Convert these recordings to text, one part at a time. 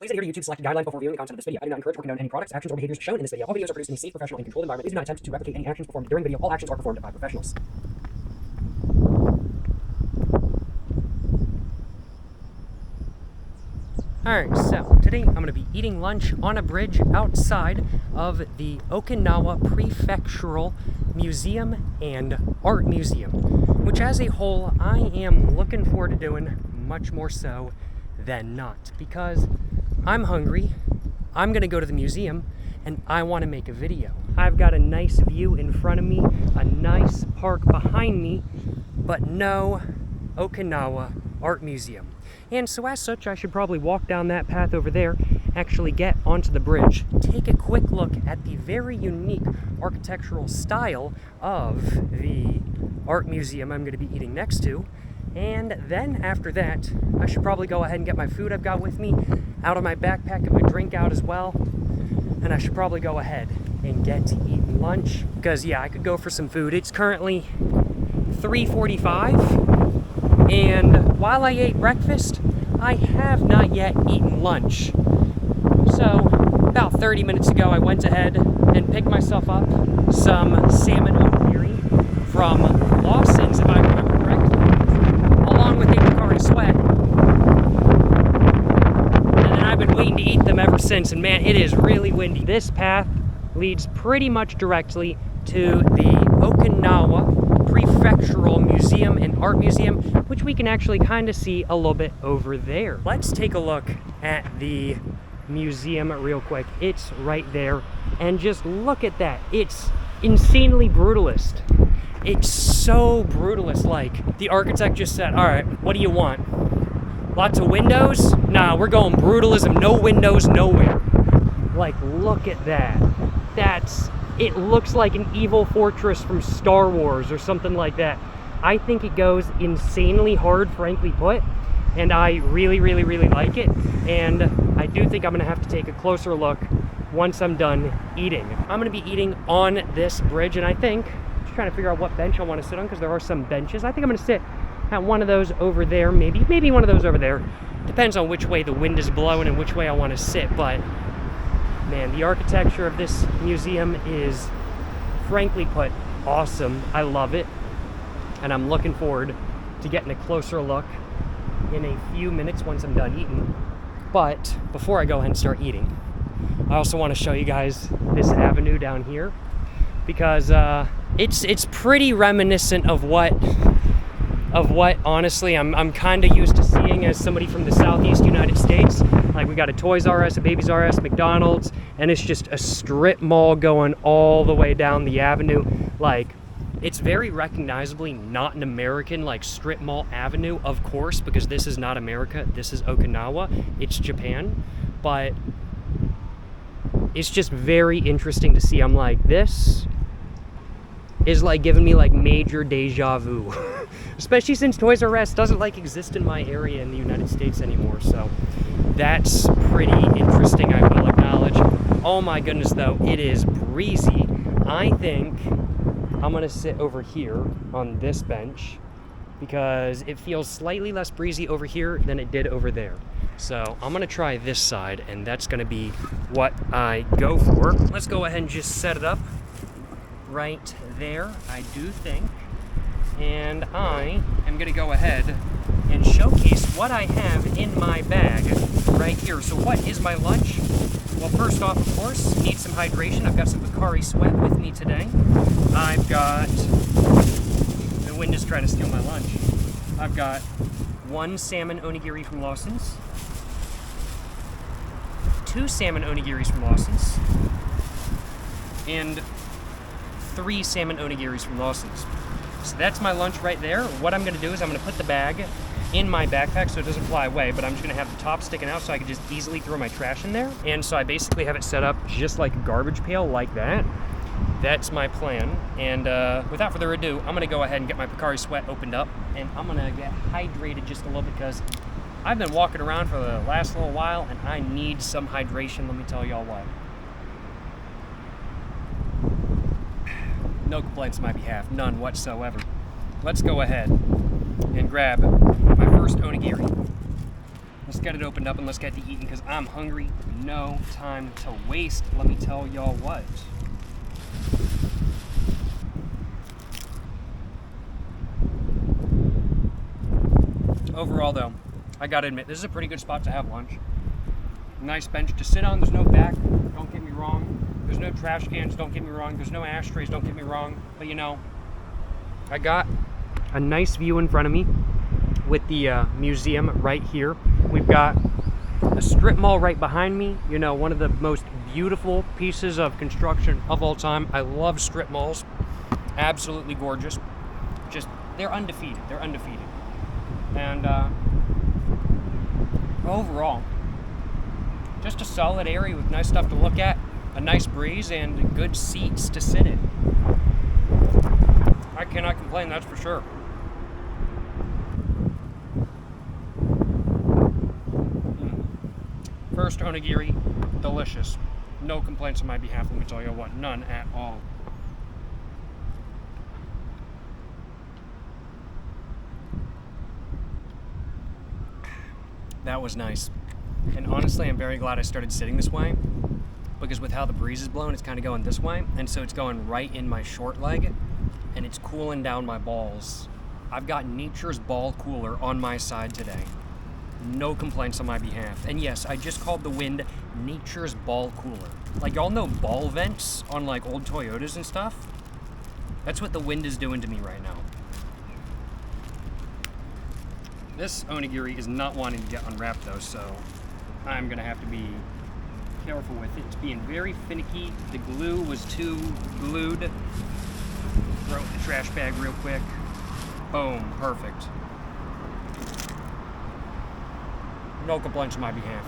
Please adhere to YouTube's selected guidelines before viewing the content of this video. I do not encourage or condone any products, actions, or behaviors shown in this video. All videos are produced in a safe, professional, and controlled environment. Please do not attempt to replicate any actions performed during the video. All actions are performed by professionals. Alright, so today I'm going to be eating lunch on a bridge outside of the Okinawa Prefectural Museum and Art Museum, which as a whole I am looking forward to doing much more so than not, because I'm hungry, I'm going to go to the museum, and I want to make a video. I've got a nice view in front of me, a nice park behind me, but no Okinawa Art Museum. And so as such, I should probably walk down that path over there, actually get onto the bridge, take a quick look at the very unique architectural style of the art museum I'm going to be eating next to. And then after that, I should probably go ahead and get my food I've got with me out of my backpack, get my drink out as well. And I should probably go ahead and get to eating lunch, because yeah, I could go for some food. It's currently 3:45. And while I ate breakfast, I have not yet eaten lunch. So about 30 minutes ago, I went ahead and picked myself up some salmon onigiri from Lawson's, if I remember correctly, along with a Picari sweat. And then I've been waiting to eat them ever since, and man, it is really windy. This path leads pretty much directly to the Okinawa Prefectural Museum and Art Museum, which we can actually kind of see a little bit over there. Let's take a look at the museum real quick. It's right there, and just look at that. It's insanely brutalist. It's so brutalist-like. The architect just said, all right, what do you want? Lots of windows? Nah, we're going brutalism, no windows, nowhere. Like, look at that. It looks like an evil fortress from Star Wars or something like that. I think it goes insanely hard, frankly put, and I really, really, really like it. And I do think I'm gonna have to take a closer look once I'm done eating. I'm gonna be eating on this bridge, and I think, just trying to figure out what bench I wanna sit on, because there are some benches. I think I'm gonna sit at one of those over there, maybe one of those over there. Depends on which way the wind is blowing and which way I wanna sit, but man, the architecture of this museum is, frankly put, awesome. I love it, and I'm looking forward to getting a closer look in a few minutes once I'm done eating. But before I go ahead and start eating, I also want to show you guys this avenue down here, because it's pretty reminiscent of what honestly I'm kind of used to seeing as somebody from the Southeast United States. Like, we got a Toys R Us, a Babies R Us, McDonald's, and it's just a strip mall going all the way down the avenue. Like, it's very recognizably not an American, like, strip mall avenue, of course, because this is not America, this is Okinawa, it's Japan. But it's just very interesting to see. I'm like, this is like giving me like major deja vu. Especially since Toys R Us doesn't like exist in my area in the United States anymore, so that's pretty interesting, I will acknowledge. Oh my goodness though, it is breezy. I think I'm gonna sit over here on this bench, because it feels slightly less breezy over here than it did over there. So I'm gonna try this side, and that's gonna be what I go for. Let's go ahead and just set it up right there, I do think. And I am gonna go ahead and showcase what I have in my bag right here. So what is my lunch? Well, first off, of course, need some hydration. I've got some Picari sweat with me today. I've got, the wind is trying to steal my lunch. I've got one salmon onigiri from Lawson's, 2 salmon onigiris from Lawson's, and 3 salmon onigiris from Lawson's. So that's my lunch right there. What I'm gonna do is I'm gonna put the bag in my backpack so it doesn't fly away, but I'm just gonna have the top sticking out so I can just easily throw my trash in there. And so I basically have it set up just like a garbage pail, like that. That's my plan. And without further ado, I'm gonna go ahead and get my Picari sweat opened up, and I'm gonna get hydrated just a little bit, because I've been walking around for the last little while and I need some hydration, let me tell y'all what. No complaints on my behalf, none whatsoever. Let's go ahead and grab my first onigiri. Let's get it opened up and let's get to eating because I'm hungry. No time to waste. Let me tell y'all what. Overall though, I gotta admit, this is a pretty good spot to have lunch. Nice bench to sit on. There's no back, don't get me wrong. There's no trash cans, don't get me wrong. There's no ashtrays, don't get me wrong. But you know, I got a nice view in front of me with the museum right here. We've got a strip mall right behind me. You know, one of the most beautiful pieces of construction of all time. I love strip malls. Absolutely gorgeous. Just, they're undefeated. They're undefeated. And overall, just a solid area with nice stuff to look at, a nice breeze, and good seats to sit in. I cannot complain, that's for sure. First onigiri, delicious. No complaints on my behalf, let me tell you what, none at all. That was nice. And honestly, I'm very glad I started sitting this way because with how the breeze is blowing, it's kind of going this way. And so it's going right in my short leg and it's cooling down my balls. I've got nature's ball cooler on my side today. No complaints on my behalf. And yes, I just called the wind nature's ball cooler. Like y'all know ball vents on like old Toyotas and stuff? That's what the wind is doing to me right now. This onigiri is not wanting to get unwrapped though, so I'm gonna have to be careful with it. It's being very finicky. The glue was too glued. Throw it in the trash bag real quick. Boom, perfect. No complaints on my behalf.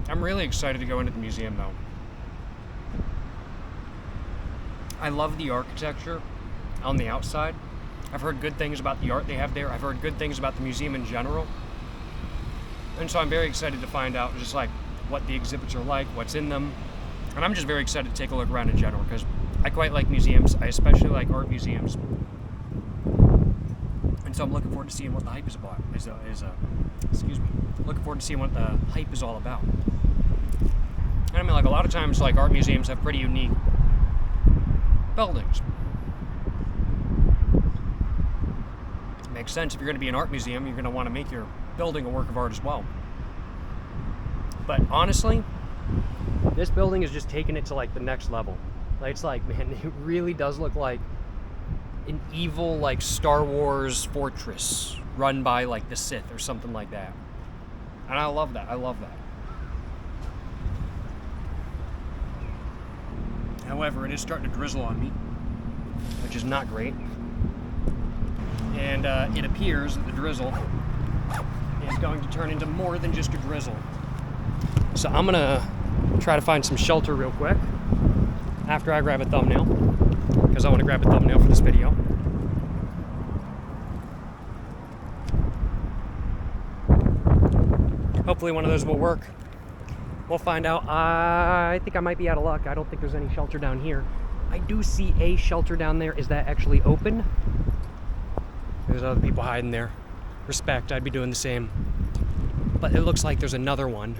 I'm really excited to go into the museum though. I love the architecture on the outside. I've heard good things about the art they have there. I've heard good things about the museum in general. And so I'm very excited to find out just like what the exhibits are like, what's in them. And I'm just very excited to take a look around in general because I quite like museums. I especially like art museums. And so I'm looking forward to seeing what the hype is about. Excuse me. Looking forward to seeing what the hype is all about. And I mean, like a lot of times, like art museums have pretty unique buildings. It makes sense. If you're going to be an art museum, you're going to want to make your building a work of art as well. But honestly, this building is just taking it to like the next level. Like, it's like, man, it really does look like an evil like Star Wars fortress run by like the Sith or something like that. And I love that. I love that. However, it is starting to drizzle on me, which is not great. And it appears that the drizzle is going to turn into more than just a drizzle. So I'm gonna try to find some shelter real quick after I grab a thumbnail, because I want to grab a thumbnail for this video. Hopefully one of those will work. We'll find out. I think I might be out of luck. I don't think there's any shelter down here. I do see a shelter down there. Is that actually open? There's other people hiding there. Respect, I'd be doing the same. But it looks like there's another one.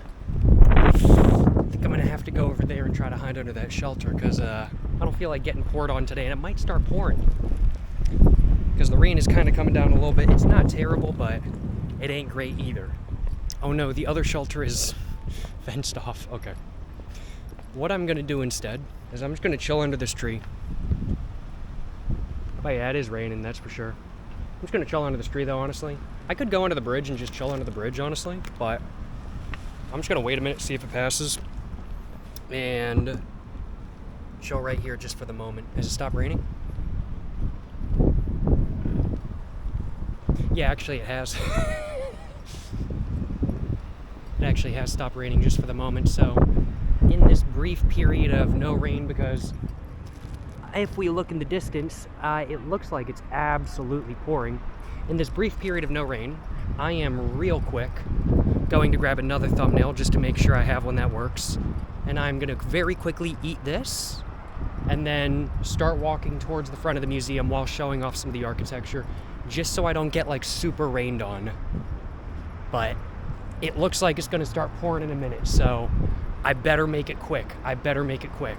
I think I'm gonna have to go over there and try to hide under that shelter because I don't feel like getting poured on today, and it might start pouring. Because the rain is kind of coming down a little bit. It's not terrible, but it ain't great either. Oh no, the other shelter is fenced off. Okay. What I'm gonna do instead is I'm just gonna chill under this tree. Oh yeah, it is raining, that's for sure. I'm just gonna chill under this tree though, honestly. I could go under the bridge and just chill under the bridge, honestly, but I'm just gonna wait a minute, see if it passes, and chill right here just for the moment. Has it stopped raining? Yeah, actually it has. It actually has stopped raining just for the moment, so in this brief period of no rain, because if we look in the distance, it looks like it's absolutely pouring. in this brief period of no rain, I am real quick going to grab another thumbnail just to make sure I have one that works. And I'm gonna very quickly eat this and then start walking towards the front of the museum while showing off some of the architecture, just so I don't get like super rained on. But it looks like it's gonna start pouring in a minute, so I better make it quick. I better make it quick.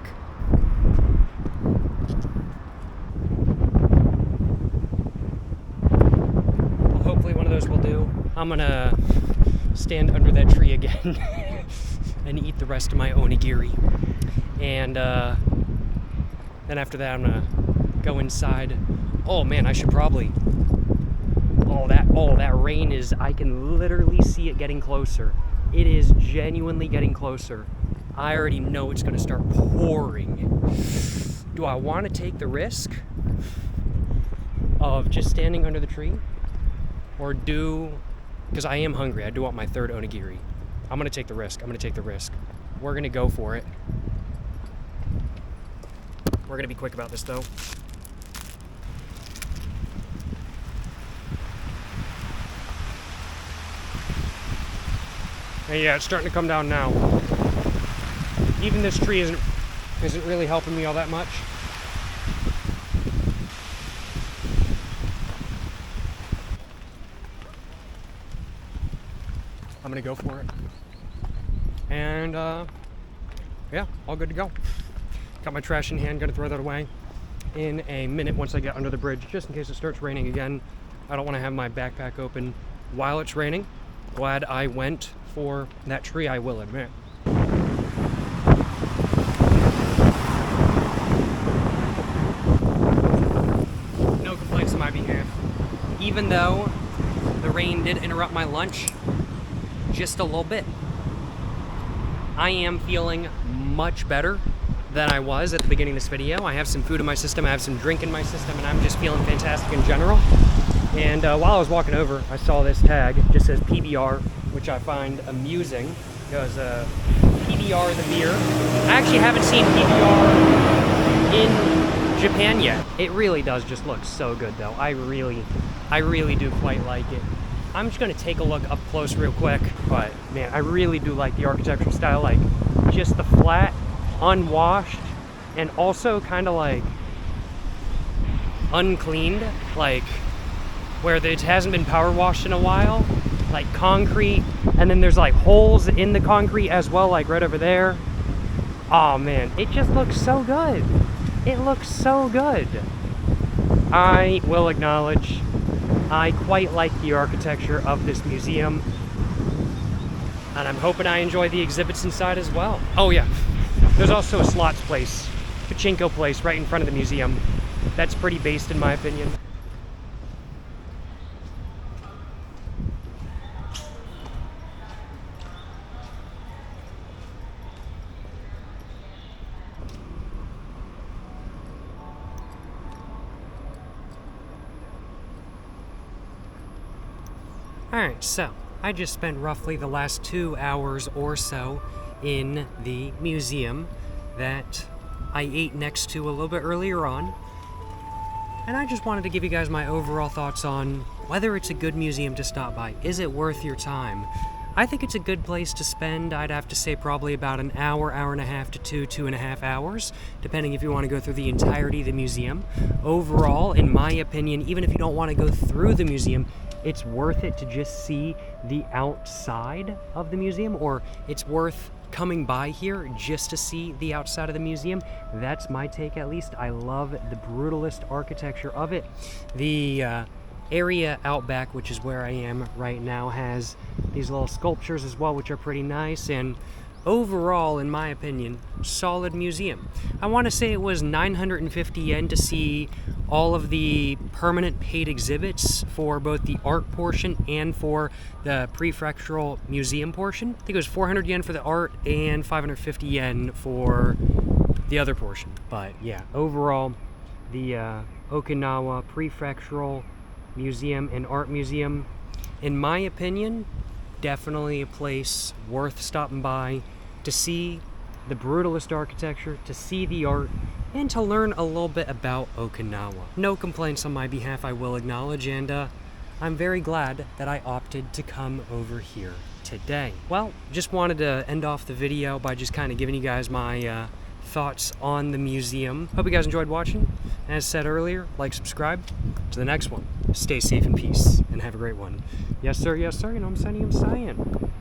Well, hopefully one of those will do. I'm gonna stand under that tree again and eat the rest of my onigiri. And then after that, I'm gonna go inside. Oh man, I should probably. Oh, that rain is, I can literally see it getting closer. It is genuinely getting closer. I already know it's gonna start pouring. Do I wanna take the risk of just standing under the tree? Or because I am hungry, I do want my third onigiri. I'm gonna take the risk, We're gonna go for it. We're gonna be quick about this though. And yeah, it's starting to come down now. Even this tree isn't really helping me all that much. I'm gonna go for it. And yeah, all good to go. Got my trash in hand, gonna throw that away in a minute once I get under the bridge, just in case it starts raining again. I don't wanna have my backpack open while it's raining. Glad I went for that tree, I will admit. No complaints on my behalf. Even though the rain did interrupt my lunch just a little bit, I am feeling much better than I was at the beginning of this video. I have some food in my system, I have some drink in my system, and I'm just feeling fantastic in general. And while I was walking over, I saw this tag. It just says PBR, which I find amusing because PBR the beer. I actually haven't seen PBR in Japan yet. It really does just look so good though. I really do quite like it. I'm just gonna take a look up close real quick, but man, I really do like the architectural style, like just the flat, unwashed, and also kind of like uncleaned, like where it hasn't been power washed in a while, like concrete, and then there's like holes in the concrete as well, like right over there. Oh man, it just looks so good. It looks so good. I will acknowledge, I quite like the architecture of this museum, and I'm hoping I enjoy the exhibits inside as well. Oh yeah, there's also a slots place, pachinko place right in front of the museum. That's pretty based in my opinion. Alright, so I just spent roughly the last 2 hours or so in the museum that I ate next to a little bit earlier on. And I just wanted to give you guys my overall thoughts on whether it's a good museum to stop by. Is it worth your time? I think it's a good place to spend. I'd have to say probably about an hour, hour and a half to 2.5 hours, depending if you want to go through the entirety of the museum. Overall, in my opinion, even if you don't want to go through the museum, it's worth it to just see the outside of the museum, or it's worth coming by here just to see the outside of the museum. That's my take, at least. I love the brutalist architecture of it. The area out back, which is where I am right now, has these little sculptures as well, which are pretty nice. And overall, in my opinion, solid museum. I want to say it was 950 yen to see all of the permanent paid exhibits for both the art portion and for the prefectural museum portion. I think it was 400 yen for the art and 550 yen for the other portion. But yeah, overall, the Okinawa Prefectural Museum and Art Museum, in my opinion, definitely a place worth stopping by to see the brutalist architecture, to see the art, and to learn a little bit about Okinawa. No complaints on my behalf, I will acknowledge, and I'm very glad that I opted to come over here today. Well, just wanted to end off the video by just kind of giving you guys my thoughts on the museum. Hope you guys enjoyed watching. As said earlier, like, subscribe. To the next one. Stay safe in peace and have a great one. Yes, sir. Yes, sir. You know what I'm saying?